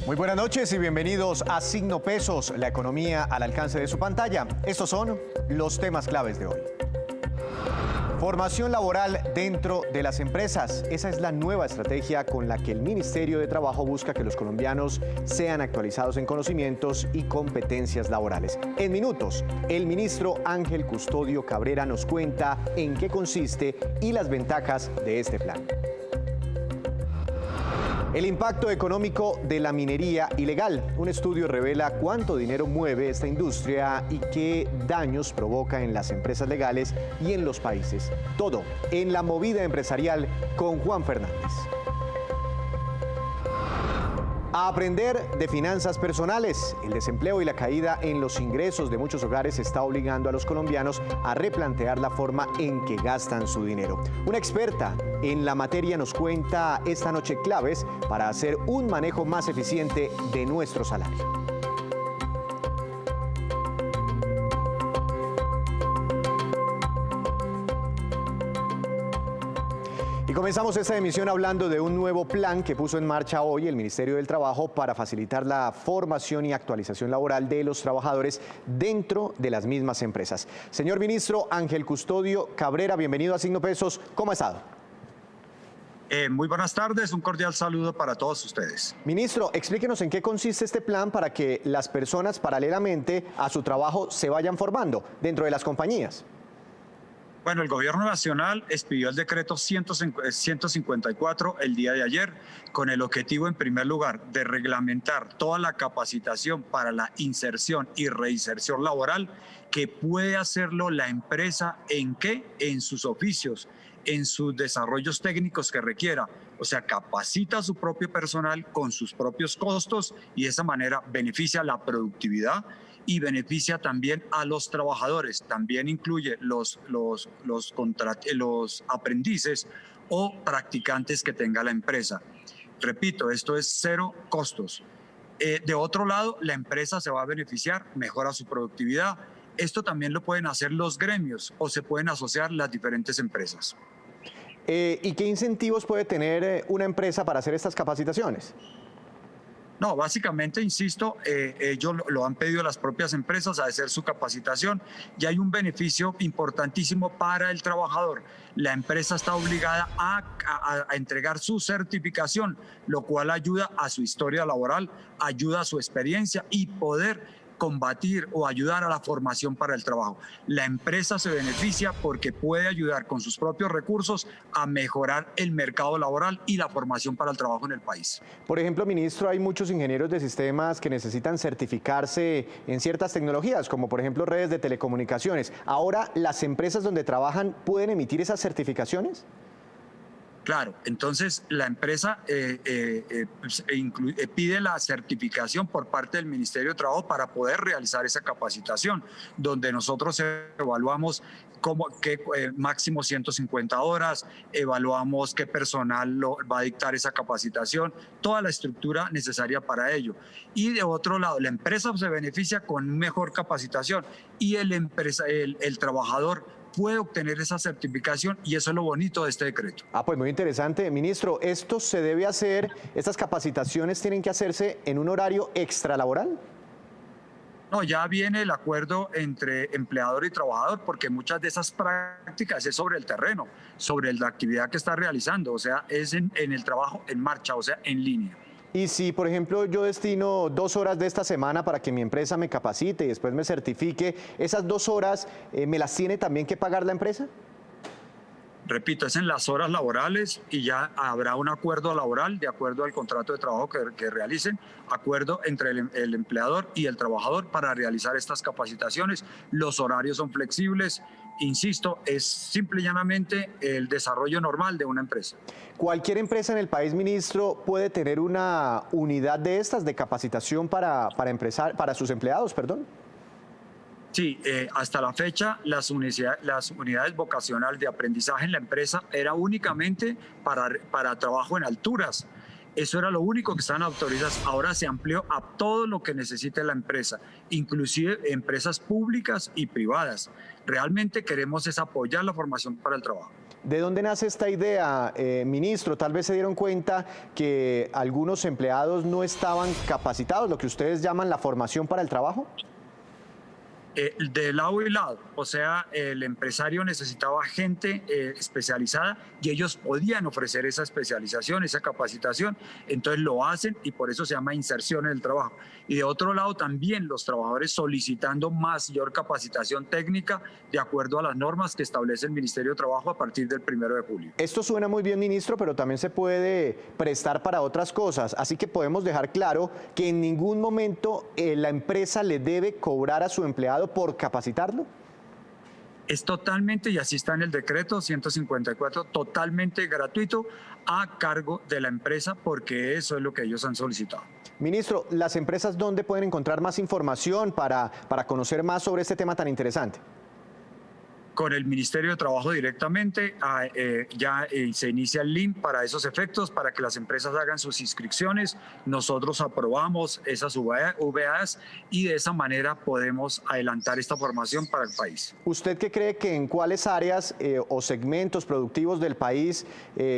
Muy buenas noches y bienvenidos a Signo Pesos, la economía al alcance de su pantalla. Estos son los temas claves de hoy. Formación laboral dentro de las empresas. Esa es la nueva estrategia con la que el Ministerio de Trabajo busca que los colombianos sean actualizados en conocimientos y competencias laborales. En minutos, el ministro Ángel Custodio Cabrera nos cuenta en qué consiste y las ventajas de este plan. El impacto económico de la minería ilegal. Un estudio revela cuánto dinero mueve esta industria y qué daños provoca en las empresas legales y en los países. Todo en La Movida Empresarial con Juan Fernández. A aprender de finanzas personales. El desempleo y la caída en los ingresos de muchos hogares está obligando a los colombianos a replantear la forma en que gastan su dinero. Una experta en la materia nos cuenta esta noche claves para hacer un manejo más eficiente de nuestro salario. Comenzamos esta emisión hablando de un nuevo plan que puso en marcha hoy el Ministerio del Trabajo para facilitar la formación y actualización laboral de los trabajadores dentro de las mismas empresas. Señor ministro Ángel Custodio Cabrera, bienvenido a Signo Pesos. ¿Cómo ha estado? Muy buenas tardes, un cordial saludo para todos ustedes. Ministro, explíquenos en qué consiste este plan para que las personas paralelamente a su trabajo se vayan formando dentro de las compañías. Bueno, el Gobierno Nacional expidió el decreto 154 el día de ayer con el objetivo, en primer lugar, de reglamentar toda la capacitación para la inserción y reinserción laboral que puede hacerlo la empresa en sus oficios, en sus desarrollos técnicos que requiera. O sea, capacita a su propio personal con sus propios costos y de esa manera beneficia la productividad y beneficia también a los trabajadores. También incluye los aprendices o practicantes que tenga la empresa. Repito, esto es cero costos. De otro lado, la empresa se va a beneficiar, mejora su productividad. Esto también lo pueden hacer los gremios o se pueden asociar las diferentes empresas. ¿Y qué incentivos puede tener una empresa para hacer estas capacitaciones? No, básicamente, insisto, ellos lo han pedido las propias empresas a hacer su capacitación y hay un beneficio importantísimo para el trabajador. La empresa está obligada a entregar su certificación, lo cual ayuda a su historia laboral, ayuda a su experiencia y poder combatir o ayudar a la formación para el trabajo. La empresa se beneficia porque puede ayudar con sus propios recursos a mejorar el mercado laboral y la formación para el trabajo en el país. Por ejemplo, ministro, hay muchos ingenieros de sistemas que necesitan certificarse en ciertas tecnologías, como por ejemplo redes de telecomunicaciones. ¿Ahora las empresas donde trabajan pueden emitir esas certificaciones? Claro, entonces la empresa pide la certificación por parte del Ministerio de Trabajo para poder realizar esa capacitación, donde nosotros evaluamos qué máximo 150 horas, evaluamos qué personal va a dictar esa capacitación, toda la estructura necesaria para ello. Y de otro lado, la empresa se beneficia con mejor capacitación y el trabajador puede obtener esa certificación y eso es lo bonito de este decreto. Pues muy interesante. Ministro, ¿esto se debe hacer, estas capacitaciones tienen que hacerse en un horario extralaboral? No, ya viene el acuerdo entre empleador y trabajador porque muchas de esas prácticas es sobre el terreno, sobre la actividad que está realizando, o sea, es en el trabajo en marcha, o sea, en línea. Y si, por ejemplo, yo destino 2 horas de esta semana para que mi empresa me capacite y después me certifique, ¿esas 2 horas me las tiene también que pagar la empresa? Repito, es en las horas laborales y ya habrá un acuerdo laboral de acuerdo al contrato de trabajo que realicen, acuerdo entre el empleador y el trabajador para realizar estas capacitaciones. Los horarios son flexibles, insisto, es simple y llanamente el desarrollo normal de una empresa. ¿Cualquier empresa en el país, ministro, puede tener una unidad de estas de capacitación para sus empleados, perdón? Sí, hasta la fecha las unidades vocacionales de aprendizaje en la empresa era únicamente para trabajo en alturas. Eso era lo único que estaban autorizadas. Ahora se amplió a todo lo que necesite la empresa, inclusive empresas públicas y privadas. Realmente queremos es apoyar la formación para el trabajo. ¿De dónde nace esta idea, ministro? Tal vez se dieron cuenta que algunos empleados no estaban capacitados, lo que ustedes llaman la formación para el trabajo. De lado y lado, o sea, el empresario necesitaba gente especializada y ellos podían ofrecer esa especialización, esa capacitación, entonces lo hacen y por eso se llama inserción en el trabajo. Y de otro lado también los trabajadores solicitando mayor capacitación técnica de acuerdo a las normas que establece el Ministerio de Trabajo a partir del 1 de julio. Esto suena muy bien, ministro, pero también se puede prestar para otras cosas, así que podemos dejar claro que en ningún momento la empresa le debe cobrar a su empleado por capacitarlo. Es totalmente, y así está en el decreto 154, totalmente gratuito a cargo de la empresa porque eso es lo que ellos han solicitado. Ministro, ¿las empresas dónde pueden encontrar más información para conocer más sobre este tema tan interesante? Con el Ministerio de Trabajo directamente, se inicia el link para esos efectos, para que las empresas hagan sus inscripciones. Nosotros aprobamos esas VAs y de esa manera podemos adelantar esta formación para el país. ¿Usted qué cree que en cuáles áreas o segmentos productivos del país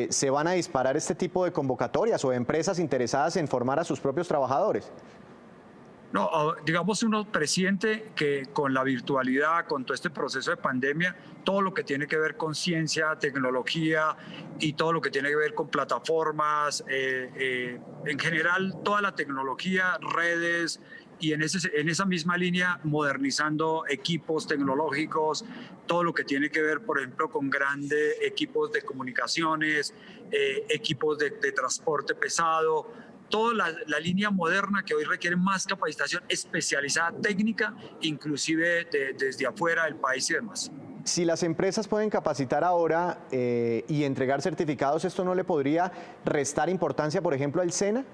se van a disparar este tipo de convocatorias o empresas interesadas en formar a sus propios trabajadores? No, digamos uno presiente que con la virtualidad, con todo este proceso de pandemia, todo lo que tiene que ver con ciencia, tecnología y todo lo que tiene que ver con plataformas, en general toda la tecnología, redes y en esa misma línea modernizando equipos tecnológicos, todo lo que tiene que ver, por ejemplo, con grandes equipos de comunicaciones, equipos de transporte pesado, toda la línea moderna que hoy requiere más capacitación especializada técnica, inclusive desde afuera del país y demás. Si las empresas pueden capacitar ahora y entregar certificados, ¿esto no le podría restar importancia, por ejemplo, al SENA?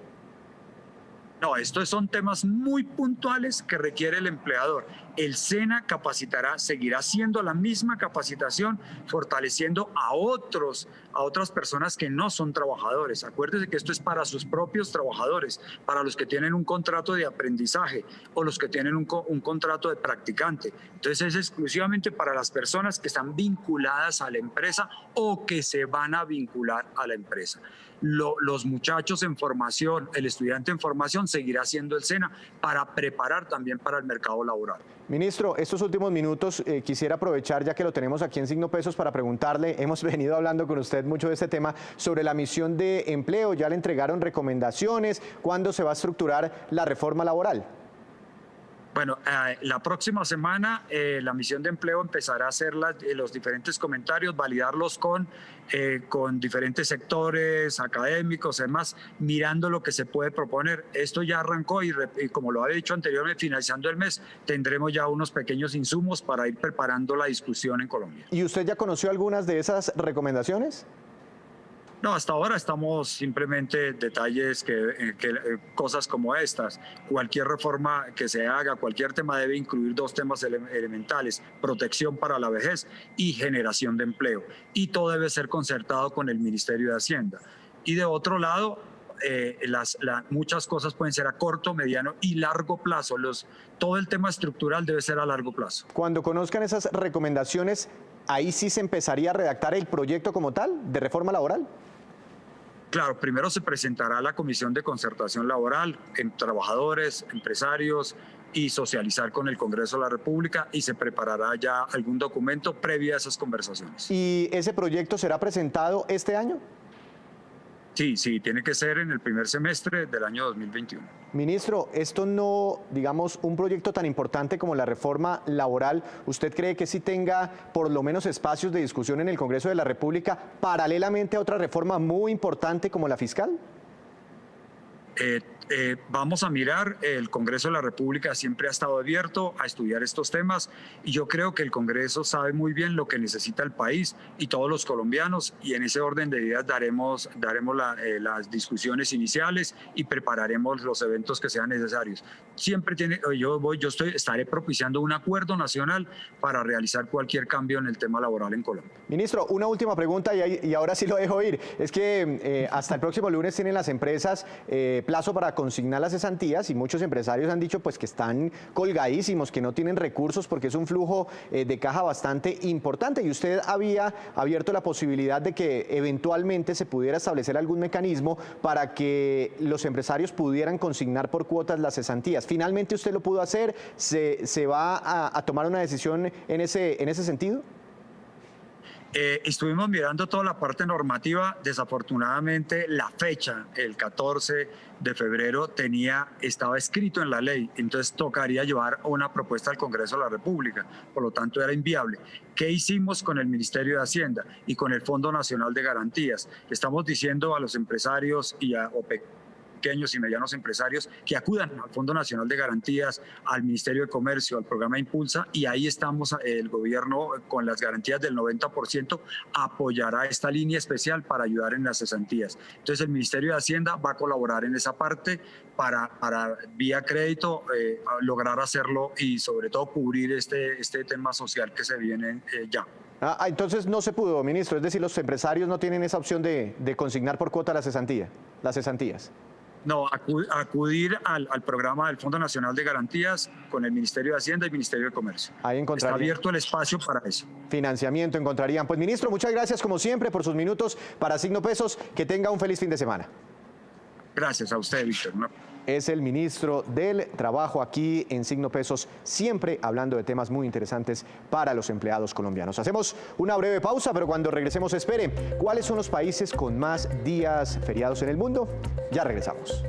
No, estos son temas muy puntuales que requiere el empleador. El SENA capacitará, seguirá haciendo la misma capacitación, fortaleciendo a otras personas que no son trabajadores. Acuérdense que esto es para sus propios trabajadores, para los que tienen un contrato de aprendizaje o los que tienen un contrato de practicante. Entonces es exclusivamente para las personas que están vinculadas a la empresa o que se van a vincular a la empresa. Los muchachos en formación, el estudiante en formación seguirá haciendo el SENA para preparar también para el mercado laboral. Ministro, estos últimos minutos quisiera aprovechar, ya que lo tenemos aquí en Signo Pesos, para preguntarle, hemos venido hablando con usted mucho de este tema, sobre la misión de empleo. ¿Ya le entregaron recomendaciones? ¿Cuándo se va a estructurar la reforma laboral? Bueno, la próxima semana la misión de empleo empezará a hacer los diferentes comentarios, validarlos con diferentes sectores académicos, además, mirando lo que se puede proponer. Esto ya arrancó y como lo había dicho anteriormente, finalizando el mes, tendremos ya unos pequeños insumos para ir preparando la discusión en Colombia. ¿Y usted ya conoció algunas de esas recomendaciones? No, hasta ahora estamos simplemente detalles, cosas como estas. Cualquier reforma que se haga, cualquier tema debe incluir dos temas elementales: protección para la vejez y generación de empleo. Y todo debe ser concertado con el Ministerio de Hacienda. Y de otro lado, muchas cosas pueden ser a corto, mediano y largo plazo. Todo el tema estructural debe ser a largo plazo. Cuando conozcan esas recomendaciones, ¿ahí sí se empezaría a redactar el proyecto como tal de reforma laboral? Claro, primero se presentará a la Comisión de Concertación Laboral, trabajadores, empresarios, y socializar con el Congreso de la República, y se preparará ya algún documento previo a esas conversaciones. ¿Y ese proyecto será presentado este año? Sí, tiene que ser en el primer semestre del año 2021. Ministro, esto no, digamos, un proyecto tan importante como la reforma laboral, ¿usted cree que sí tenga por lo menos espacios de discusión en el Congreso de la República paralelamente a otra reforma muy importante como la fiscal? Vamos a mirar, el Congreso de la República siempre ha estado abierto a estudiar estos temas y yo creo que el Congreso sabe muy bien lo que necesita el país y todos los colombianos, y en ese orden de ideas daremos las discusiones iniciales y prepararemos los eventos que sean necesarios. Siempre estaré propiciando un acuerdo nacional para realizar cualquier cambio en el tema laboral en Colombia. Ministro, una última pregunta y ahora sí lo dejo ir. Es que hasta el próximo lunes tienen las empresas plazo para para consignar las cesantías y muchos empresarios han dicho pues que están colgadísimos, que no tienen recursos porque es un flujo de caja bastante importante, y usted había abierto la posibilidad de que eventualmente se pudiera establecer algún mecanismo para que los empresarios pudieran consignar por cuotas las cesantías. ¿Finalmente usted lo pudo hacer? ¿Se va a tomar una decisión en ese sentido? Estuvimos mirando toda la parte normativa. Desafortunadamente, la fecha, el 14 de febrero, estaba escrito en la ley, entonces tocaría llevar una propuesta al Congreso de la República, por lo tanto era inviable. ¿Qué hicimos con el Ministerio de Hacienda y con el Fondo Nacional de Garantías? Le estamos diciendo a los empresarios y a pequeños y medianos empresarios que acudan al Fondo Nacional de Garantías, al Ministerio de Comercio, al programa Impulsa, y ahí estamos. El gobierno, con las garantías del 90%, apoyará esta línea especial para ayudar en las cesantías. Entonces el Ministerio de Hacienda va a colaborar en esa parte para vía crédito lograr hacerlo y sobre todo cubrir este tema social que se viene ya. Entonces no se pudo, ministro, es decir, los empresarios no tienen esa opción de consignar por cuota las cesantías. No, acudir al programa del Fondo Nacional de Garantías con el Ministerio de Hacienda y Ministerio de Comercio. Ahí encontrarían. Está abierto el espacio para eso. Financiamiento encontrarían. Pues ministro, muchas gracias como siempre por sus minutos para Signo Pesos. Que tenga un feliz fin de semana. Gracias a usted, Víctor. Es el ministro del Trabajo aquí en Signo Pesos, siempre hablando de temas muy interesantes para los empleados colombianos. Hacemos una breve pausa, pero cuando regresemos espere, ¿cuáles son los países con más días feriados en el mundo? Ya regresamos.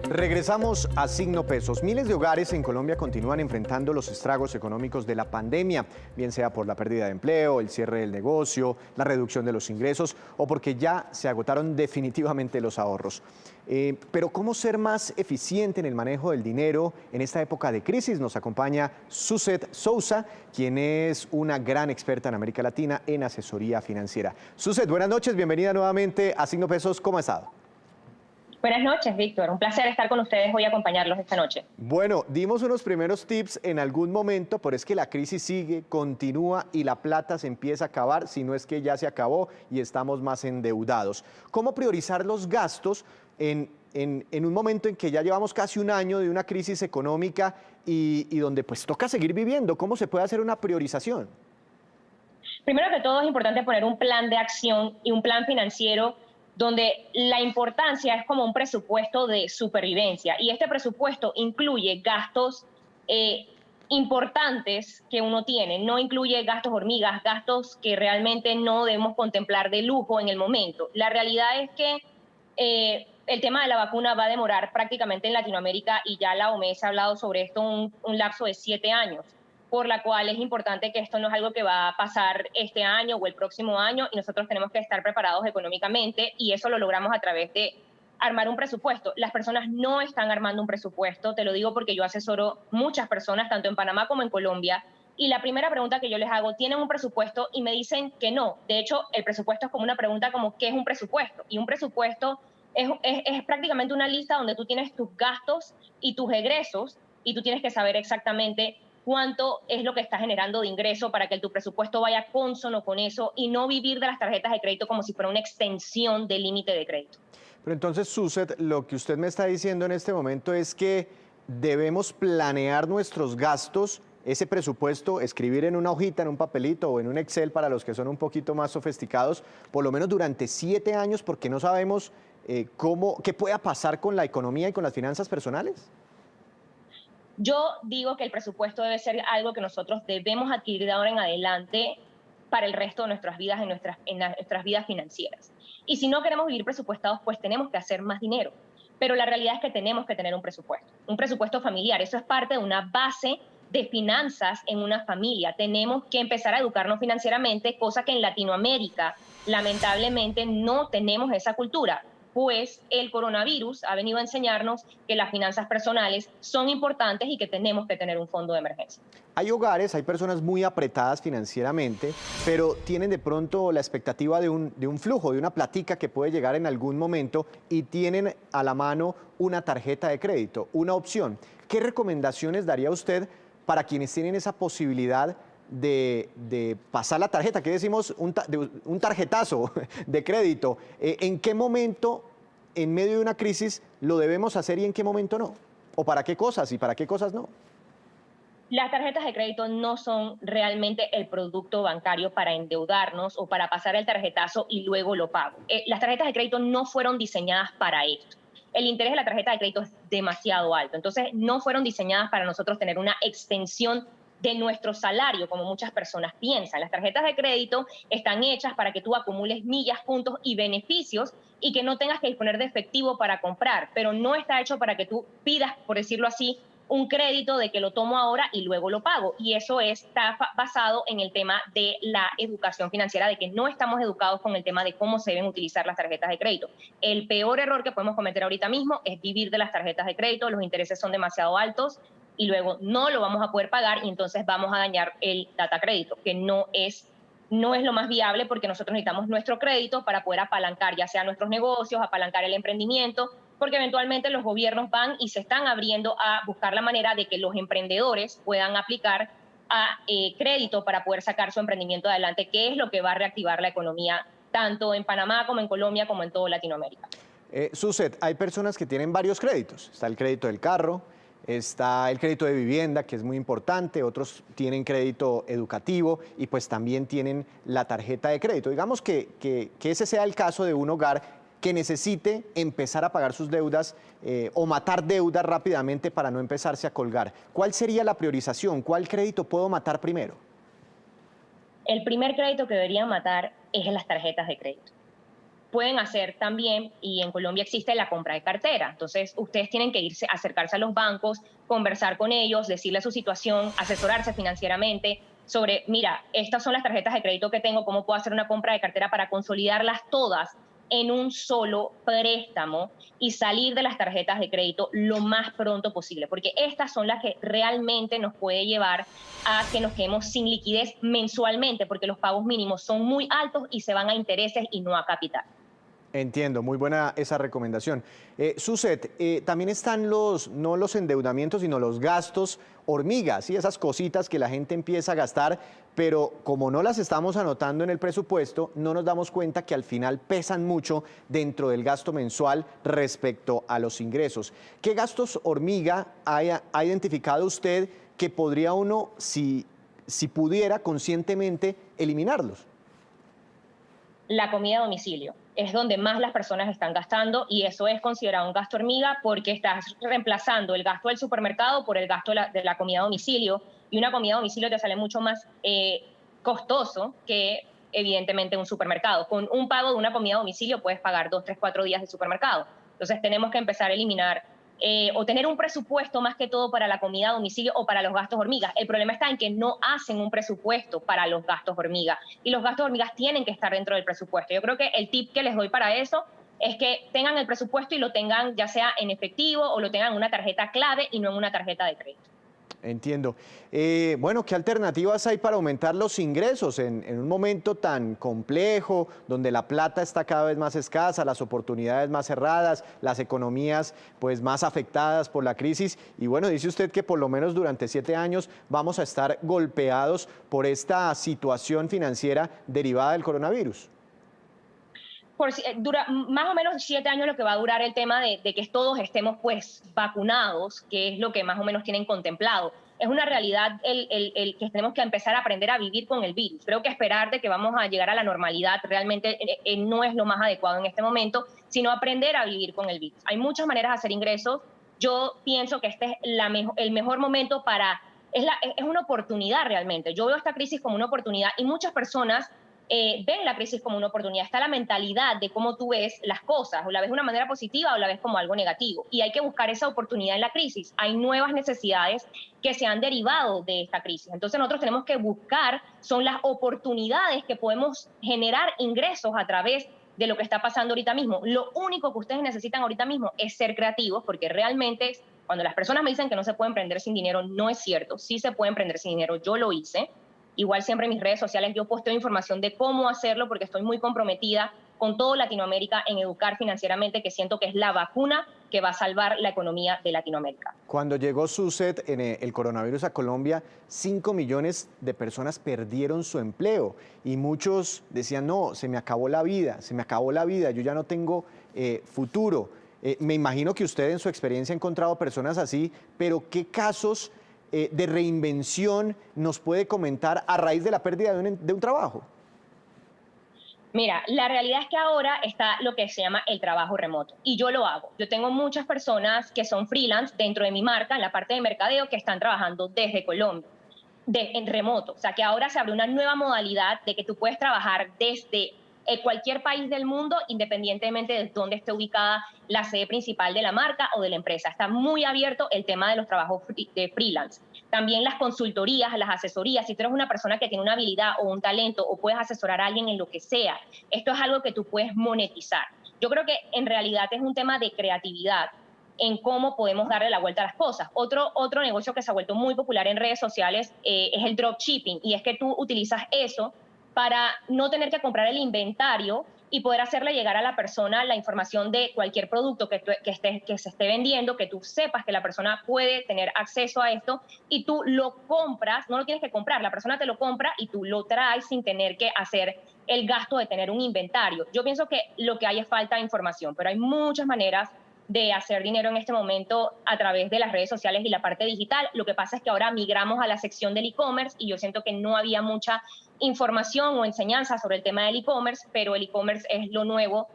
Regresamos a Signo Pesos. Miles de hogares en Colombia continúan enfrentando los estragos económicos de la pandemia, bien sea por la pérdida de empleo, el cierre del negocio, la reducción de los ingresos o porque ya se agotaron definitivamente los ahorros. Pero ¿cómo ser más eficiente en el manejo del dinero en esta época de crisis? Nos acompaña Suset Sousa, quien es una gran experta en América Latina en asesoría financiera. Suset, buenas noches, bienvenida nuevamente a Signo Pesos. ¿Cómo ha estado? Buenas noches, Víctor. Un placer estar con ustedes hoy y acompañarlos esta noche. Bueno, dimos unos primeros tips en algún momento, pero es que la crisis sigue, continúa y la plata se empieza a acabar, si no es que ya se acabó y estamos más endeudados. ¿Cómo priorizar los gastos en un momento en que ya llevamos casi un año de una crisis económica y donde pues toca seguir viviendo? ¿Cómo se puede hacer una priorización? Primero que todo es importante poner un plan de acción y un plan financiero donde la importancia es como un presupuesto de supervivencia, y este presupuesto incluye gastos importantes que uno tiene, no incluye gastos hormigas, gastos que realmente no debemos contemplar de lujo en el momento. La realidad es que el tema de la vacuna va a demorar prácticamente en Latinoamérica, y ya la OMS ha hablado sobre esto un lapso de 7 años. Por la cual es importante que esto no es algo que va a pasar este año o el próximo año, y nosotros tenemos que estar preparados económicamente, y eso lo logramos a través de armar un presupuesto. Las personas no están armando un presupuesto, te lo digo porque yo asesoro muchas personas, tanto en Panamá como en Colombia, y la primera pregunta que yo les hago, ¿tienen un presupuesto? Y me dicen que no. De hecho, el presupuesto es como una pregunta como, ¿qué es un presupuesto? Y un presupuesto es prácticamente una lista donde tú tienes tus gastos y tus egresos, y tú tienes que saber exactamente cuánto es lo que está generando de ingreso para que tu presupuesto vaya cónsono con eso y no vivir de las tarjetas de crédito como si fuera una extensión del límite de crédito. Pero entonces, Suset, lo que usted me está diciendo en este momento es que debemos planear nuestros gastos, ese presupuesto, escribir en una hojita, en un papelito o en un Excel para los que son un poquito más sofisticados, por lo menos durante 7 años, porque no sabemos qué pueda pasar con la economía y con las finanzas personales. Yo digo que el presupuesto debe ser algo que nosotros debemos adquirir de ahora en adelante para el resto de nuestras vidas, en nuestras vidas financieras. Y si no queremos vivir presupuestados, pues tenemos que hacer más dinero. Pero la realidad es que tenemos que tener un presupuesto familiar. Eso es parte de una base de finanzas en una familia. Tenemos que empezar a educarnos financieramente, cosa que en Latinoamérica, lamentablemente, no tenemos esa cultura. Pues el coronavirus ha venido a enseñarnos que las finanzas personales son importantes y que tenemos que tener un fondo de emergencia. Hay hogares, hay personas muy apretadas financieramente, pero tienen de pronto la expectativa de un flujo, de una platica que puede llegar en algún momento, y tienen a la mano una tarjeta de crédito, una opción. ¿Qué recomendaciones daría usted para quienes tienen esa posibilidad de pasar la tarjeta, que decimos un tarjetazo de crédito? ¿En qué momento en medio de una crisis lo debemos hacer y en qué momento no? ¿O para qué cosas y para qué cosas no? Las tarjetas de crédito no son realmente el producto bancario para endeudarnos o para pasar el tarjetazo y luego lo pago. Las tarjetas de crédito no fueron diseñadas para esto. El interés de la tarjeta de crédito es demasiado alto. Entonces, no fueron diseñadas para nosotros tener una extensión de nuestro salario, como muchas personas piensan. Las tarjetas de crédito están hechas para que tú acumules millas, puntos y beneficios y que no tengas que disponer de efectivo para comprar, pero no está hecho para que tú pidas, por decirlo así, un crédito de que lo tomo ahora y luego lo pago. Y eso está basado en el tema de la educación financiera, de que no estamos educados con el tema de cómo se deben utilizar las tarjetas de crédito. El peor error que podemos cometer ahorita mismo es vivir de las tarjetas de crédito, los intereses son demasiado altos y luego no lo vamos a poder pagar y entonces vamos a dañar el data crédito, que no es lo más viable porque nosotros necesitamos nuestro crédito para poder apalancar ya sea nuestros negocios, apalancar el emprendimiento, porque eventualmente los gobiernos van y se están abriendo a buscar la manera de que los emprendedores puedan aplicar a crédito para poder sacar su emprendimiento adelante, que es lo que va a reactivar la economía tanto en Panamá como en Colombia como en toda Latinoamérica. Suset, hay personas que tienen varios créditos. Está el crédito del carro, está el crédito de vivienda, que es muy importante, otros tienen crédito educativo y pues también tienen la tarjeta de crédito. Digamos que ese sea el caso de un hogar que necesite empezar a pagar sus deudas o matar deudas rápidamente para no empezarse a colgar. ¿Cuál sería la priorización? ¿Cuál crédito puedo matar primero? El primer crédito que deberían matar es las tarjetas de crédito. Pueden hacer también, y en Colombia existe la compra de cartera. Entonces, ustedes tienen que irse, acercarse a los bancos, conversar con ellos, decirles su situación, asesorarse financieramente sobre, mira, estas son las tarjetas de crédito que tengo, cómo puedo hacer una compra de cartera para consolidarlas todas en un solo préstamo y salir de las tarjetas de crédito lo más pronto posible, porque estas son las que realmente nos puede llevar a que nos quedemos sin liquidez mensualmente, porque los pagos mínimos son muy altos y se van a intereses y no a capital. Entiendo, muy buena esa recomendación. Suset, también están no los endeudamientos, sino los gastos hormigas, y esas cositas que la gente empieza a gastar, pero como no las estamos anotando en el presupuesto, no nos damos cuenta que al final pesan mucho dentro del gasto mensual respecto a los ingresos. ¿Qué gastos hormiga ha identificado usted que podría uno, si pudiera conscientemente, eliminarlos? La comida a domicilio es donde más las personas están gastando y eso es considerado un gasto hormiga porque estás reemplazando el gasto del supermercado por el gasto de la comida a domicilio y una comida a domicilio te sale mucho más costoso que evidentemente un supermercado. Con un pago de una comida a domicilio puedes pagar 2, 3, 4 días de supermercado. Entonces tenemos que empezar a eliminar o tener un presupuesto más que todo para la comida a domicilio o para los gastos hormigas. El problema está en que no hacen un presupuesto para los gastos hormigas y los gastos hormigas tienen que estar dentro del presupuesto. Yo creo que el tip que les doy para eso es que tengan el presupuesto y lo tengan ya sea en efectivo o lo tengan en una tarjeta clave y no en una tarjeta de crédito. Entiendo. Bueno, ¿qué alternativas hay para aumentar los ingresos en un momento tan complejo, donde la plata está cada vez más escasa, las oportunidades más cerradas, las economías pues más afectadas por la crisis? Y bueno, dice usted que por lo menos durante 7 años vamos a estar golpeados por esta situación financiera derivada del coronavirus. Dura más o menos 7 años lo que va a durar el tema de que todos estemos pues vacunados, que es lo que más o menos tienen contemplado. Es una realidad el que tenemos que empezar a aprender a vivir con el virus. Creo que esperar de que vamos a llegar a la normalidad realmente no es lo más adecuado en este momento, sino aprender a vivir con el virus. Hay muchas maneras de hacer ingresos. Yo pienso que este es el mejor momento es una oportunidad realmente. Yo veo esta crisis como una oportunidad y muchas personas ven la crisis como una oportunidad. Está la mentalidad de cómo tú ves las cosas, o la ves de una manera positiva o la ves como algo negativo. Y hay que buscar esa oportunidad en la crisis. Hay nuevas necesidades que se han derivado de esta crisis. Entonces nosotros tenemos que buscar, son las oportunidades que podemos generar ingresos a través de lo que está pasando ahorita mismo. Lo único que ustedes necesitan ahorita mismo es ser creativos, porque realmente cuando las personas me dicen que no se puede emprender sin dinero, no es cierto. Sí se puede emprender sin dinero, yo lo hice. Igual siempre en mis redes sociales yo posteo información de cómo hacerlo porque estoy muy comprometida con toda Latinoamérica en educar financieramente, que siento que es la vacuna que va a salvar la economía de Latinoamérica. Cuando llegó Sucet en el coronavirus a Colombia, 5 millones de personas perdieron su empleo y muchos decían, no, se me acabó la vida, yo ya no tengo futuro. Me imagino que usted en su experiencia ha encontrado personas así, pero ¿qué casos de reinvención nos puede comentar a raíz de la pérdida de un trabajo? Mira, la realidad es que ahora está lo que se llama el trabajo remoto y yo lo hago. Yo tengo muchas personas que son freelance dentro de mi marca, en la parte de mercadeo, que están trabajando desde Colombia, en remoto. O sea, que ahora se abre una nueva modalidad de que tú puedes trabajar desde cualquier país del mundo, independientemente de dónde esté ubicada la sede principal de la marca o de la empresa. Está muy abierto el tema de los trabajos de freelance. También las consultorías, las asesorías. Si tú eres una persona que tiene una habilidad o un talento o puedes asesorar a alguien en lo que sea, esto es algo que tú puedes monetizar. Yo creo que en realidad es un tema de creatividad en cómo podemos darle la vuelta a las cosas. Otro negocio que se ha vuelto muy popular en redes sociales es el dropshipping, y es que tú utilizas eso para no tener que comprar el inventario y poder hacerle llegar a la persona la información de cualquier producto que se esté vendiendo, que tú sepas que la persona puede tener acceso a esto y tú lo compras, no lo tienes que comprar, la persona te lo compra y tú lo traes sin tener que hacer el gasto de tener un inventario. Yo pienso que lo que hay es falta de información, pero hay muchas maneras de hacer dinero en este momento a través de las redes sociales y la parte digital. Lo que pasa es que ahora migramos a la sección del e-commerce y yo siento que no había mucha información o enseñanza sobre el tema del e-commerce, pero el e-commerce es lo nuevo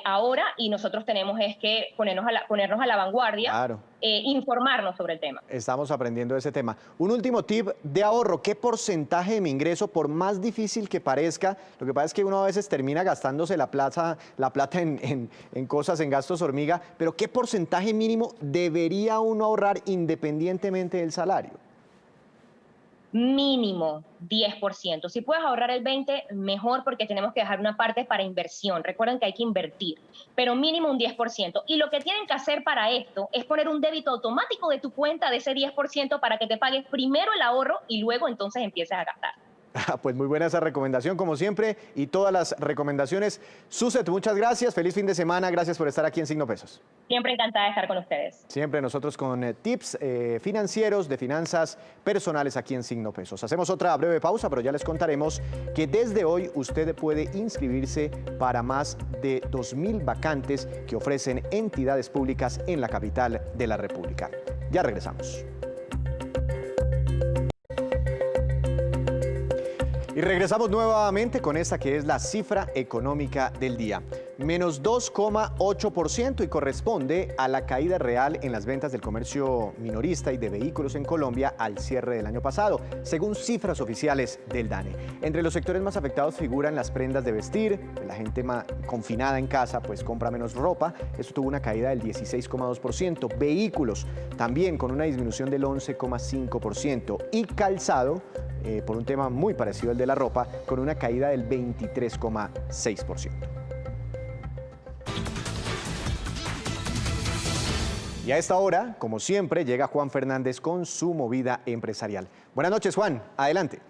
ahora y nosotros tenemos es que ponernos a la vanguardia, claro. Informarnos sobre el tema. Estamos aprendiendo de ese tema. Un último tip de ahorro: ¿qué porcentaje de mi ingreso, por más difícil que parezca, lo que pasa es que uno a veces termina gastándose la plata en cosas, en gastos hormiga, pero qué porcentaje mínimo debería uno ahorrar independientemente del salario? Mínimo 10%. Si puedes ahorrar el 20%, mejor, porque tenemos que dejar una parte para inversión. Recuerden que hay que invertir, pero mínimo un 10%. Y lo que tienen que hacer para esto es poner un débito automático de tu cuenta de ese 10% para que te pagues primero el ahorro y luego entonces empieces a gastar. Pues muy buena esa recomendación, como siempre, y todas las recomendaciones. Sucet, muchas gracias, feliz fin de semana, gracias por estar aquí en Signo Pesos. Siempre encantada de estar con ustedes. Siempre nosotros con tips financieros, de finanzas personales aquí en Signo Pesos. Hacemos otra breve pausa, pero ya les contaremos que desde hoy usted puede inscribirse para más de 2.000 vacantes que ofrecen entidades públicas en la capital de la República. Ya regresamos. Y regresamos nuevamente con esta que es la cifra económica del día. Menos 2,8% y corresponde a la caída real en las ventas del comercio minorista y de vehículos en Colombia al cierre del año pasado, según cifras oficiales del DANE. Entre los sectores más afectados figuran las prendas de vestir. La gente confinada en casa pues compra menos ropa. Esto tuvo una caída del 16,2%. Vehículos también con una disminución del 11,5%. Y calzado, por un tema muy parecido al de la ropa, con una caída del 23,6%. Y a esta hora, como siempre, llega Juan Fernández con su movida empresarial. Buenas noches, Juan. Adelante.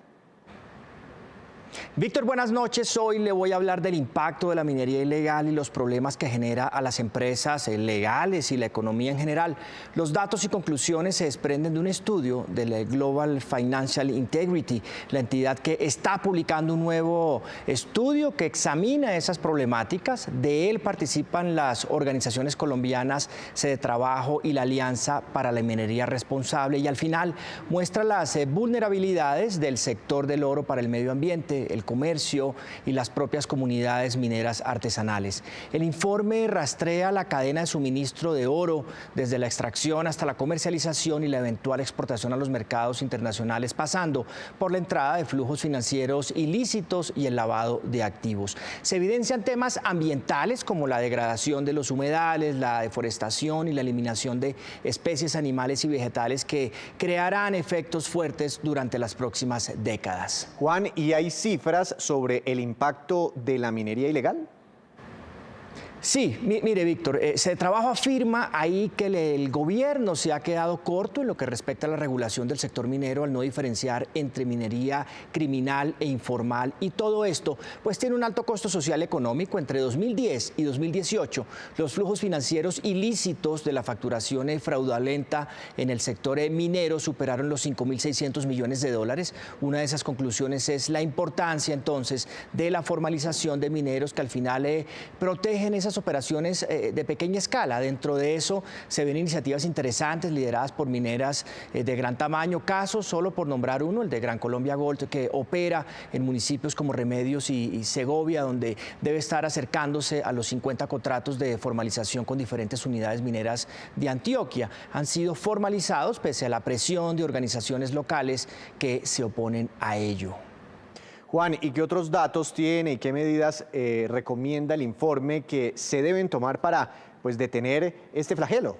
Víctor, buenas noches. Hoy le voy a hablar del impacto de la minería ilegal y los problemas que genera a las empresas legales y la economía en general. Los datos y conclusiones se desprenden de un estudio de la Global Financial Integrity, la entidad que está publicando un nuevo estudio que examina esas problemáticas. De él participan las organizaciones colombianas Sede Trabajo y la Alianza para la Minería Responsable, y al final muestra las vulnerabilidades del sector del oro para el medio ambiente, el comercio y las propias comunidades mineras artesanales. El informe rastrea la cadena de suministro de oro desde la extracción hasta la comercialización y la eventual exportación a los mercados internacionales, pasando por la entrada de flujos financieros ilícitos y el lavado de activos. Se evidencian temas ambientales como la degradación de los humedales, la deforestación y la eliminación de especies animales y vegetales que crearán efectos fuertes durante las próximas décadas. Juan, ¿y hay cifras sobre el impacto de la minería ilegal? Sí, mire, Víctor, Cetrabajo afirma ahí que el gobierno se ha quedado corto en lo que respecta a la regulación del sector minero al no diferenciar entre minería criminal e informal, y todo esto pues tiene un alto costo social económico. Entre 2010 y 2018 los flujos financieros ilícitos de la facturación fraudulenta en el sector minero superaron los 5.600 millones de dólares. Una de esas conclusiones es la importancia entonces de la formalización de mineros que al final protegen esas operaciones de pequeña escala. Dentro de eso se ven iniciativas interesantes lideradas por mineras de gran tamaño. Casos, solo por nombrar uno, el de Gran Colombia Gold, que opera en municipios como Remedios y Segovia, donde debe estar acercándose a los 50 contratos de formalización con diferentes unidades mineras de Antioquia. Han sido formalizados pese a la presión de organizaciones locales que se oponen a ello. Juan, ¿y qué otros datos tiene y qué medidas recomienda el informe que se deben tomar para detener este flagelo?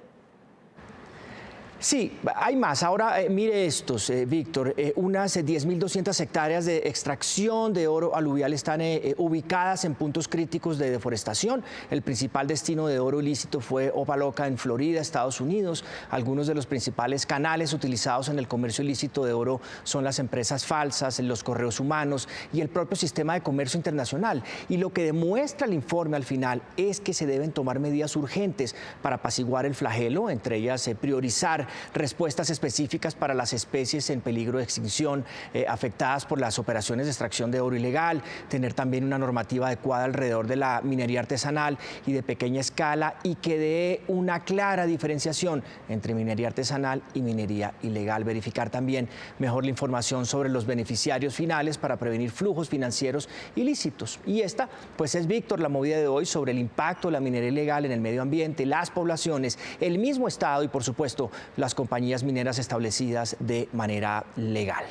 Sí, hay más. Ahora mire estos, Víctor. Unas 10.200 hectáreas de extracción de oro aluvial están ubicadas en puntos críticos de deforestación. El principal destino de oro ilícito fue Opa-locka en Florida, Estados Unidos. Algunos de los principales canales utilizados en el comercio ilícito de oro son las empresas falsas, los correos humanos y el propio sistema de comercio internacional. Y lo que demuestra el informe al final es que se deben tomar medidas urgentes para apaciguar el flagelo, entre ellas priorizar respuestas específicas para las especies en peligro de extinción afectadas por las operaciones de extracción de oro ilegal, tener también una normativa adecuada alrededor de la minería artesanal y de pequeña escala, y que dé una clara diferenciación entre minería artesanal y minería ilegal. Verificar también mejor la información sobre los beneficiarios finales para prevenir flujos financieros ilícitos. Y esta, pues es, Víctor, la movida de hoy sobre el impacto de la minería ilegal en el medio ambiente, las poblaciones, el mismo Estado y, por supuesto, las compañías mineras establecidas de manera legal.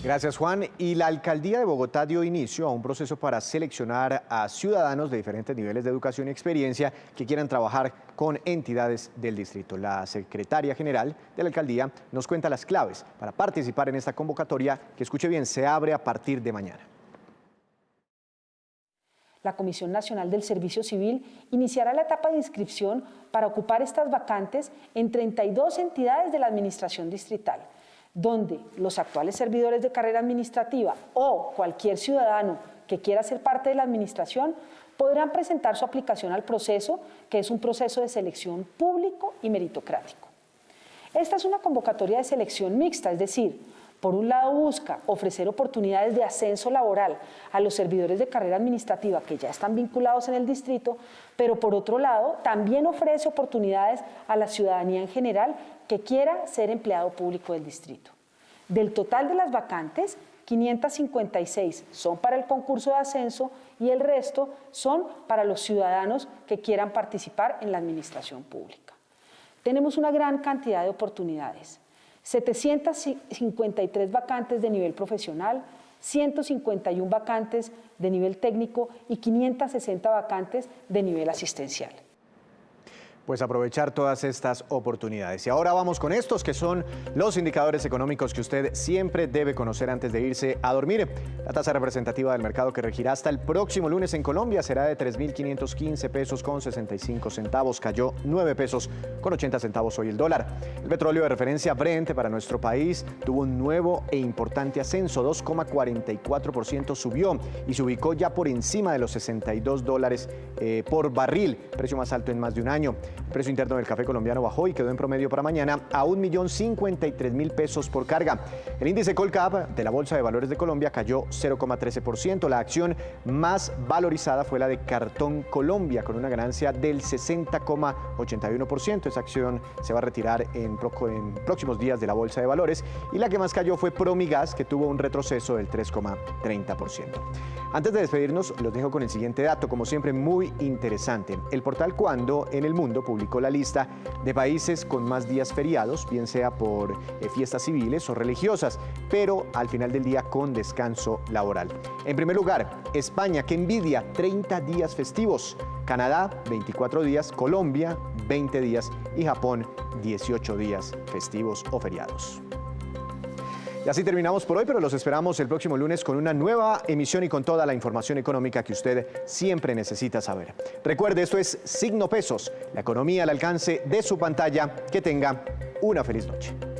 Gracias, Juan. Y la Alcaldía de Bogotá dio inicio a un proceso para seleccionar a ciudadanos de diferentes niveles de educación y experiencia que quieran trabajar con entidades del distrito. La secretaria general de la Alcaldía nos cuenta las claves para participar en esta convocatoria que, escuche bien, se abre a partir de mañana. La Comisión Nacional del Servicio Civil iniciará la etapa de inscripción para ocupar estas vacantes en 32 entidades de la Administración Distrital, donde los actuales servidores de carrera administrativa o cualquier ciudadano que quiera ser parte de la administración podrán presentar su aplicación al proceso, que es un proceso de selección público y meritocrático. Esta es una convocatoria de selección mixta, es decir, por un lado busca ofrecer oportunidades de ascenso laboral a los servidores de carrera administrativa que ya están vinculados en el distrito, pero por otro lado también ofrece oportunidades a la ciudadanía en general que quiera ser empleado público del distrito. Del total de las vacantes, 556 son para el concurso de ascenso y el resto son para los ciudadanos que quieran participar en la administración pública. Tenemos una gran cantidad de oportunidades. 753 vacantes de nivel profesional, 151 vacantes de nivel técnico y 560 vacantes de nivel asistencial. Pues aprovechar todas estas oportunidades. Y ahora vamos con estos que son los indicadores económicos que usted siempre debe conocer antes de irse a dormir. La tasa representativa del mercado que regirá hasta el próximo lunes en Colombia será de 3.515 pesos con 65 centavos. Cayó 9 pesos con 80 centavos hoy el dólar. El petróleo de referencia Brent para nuestro país tuvo un nuevo e importante ascenso. 2,44% subió y se ubicó ya por encima de los $62 por barril, precio más alto en más de un año. El precio interno del café colombiano bajó y quedó en promedio para mañana a 1.053.000 pesos por carga. El índice Colcap de la Bolsa de Valores de Colombia cayó 0,13%. La acción más valorizada fue la de Cartón Colombia, con una ganancia del 60,81%. Esa acción se va a retirar en próximos días de la Bolsa de Valores. Y la que más cayó fue Promigas, que tuvo un retroceso del 3,30%. Antes de despedirnos, los dejo con el siguiente dato, como siempre muy interesante. El portal Cuando en el Mundo publicó la lista de países con más días feriados, bien sea por fiestas civiles o religiosas, pero al final del día con descanso laboral. En primer lugar, España, que envidia 30 días festivos, Canadá 24 días, Colombia 20 días y Japón 18 días festivos o feriados. Y así terminamos por hoy, pero los esperamos el próximo lunes con una nueva emisión y con toda la información económica que usted siempre necesita saber. Recuerde, esto es Signo Pesos, la economía al alcance de su pantalla. Que tenga una feliz noche.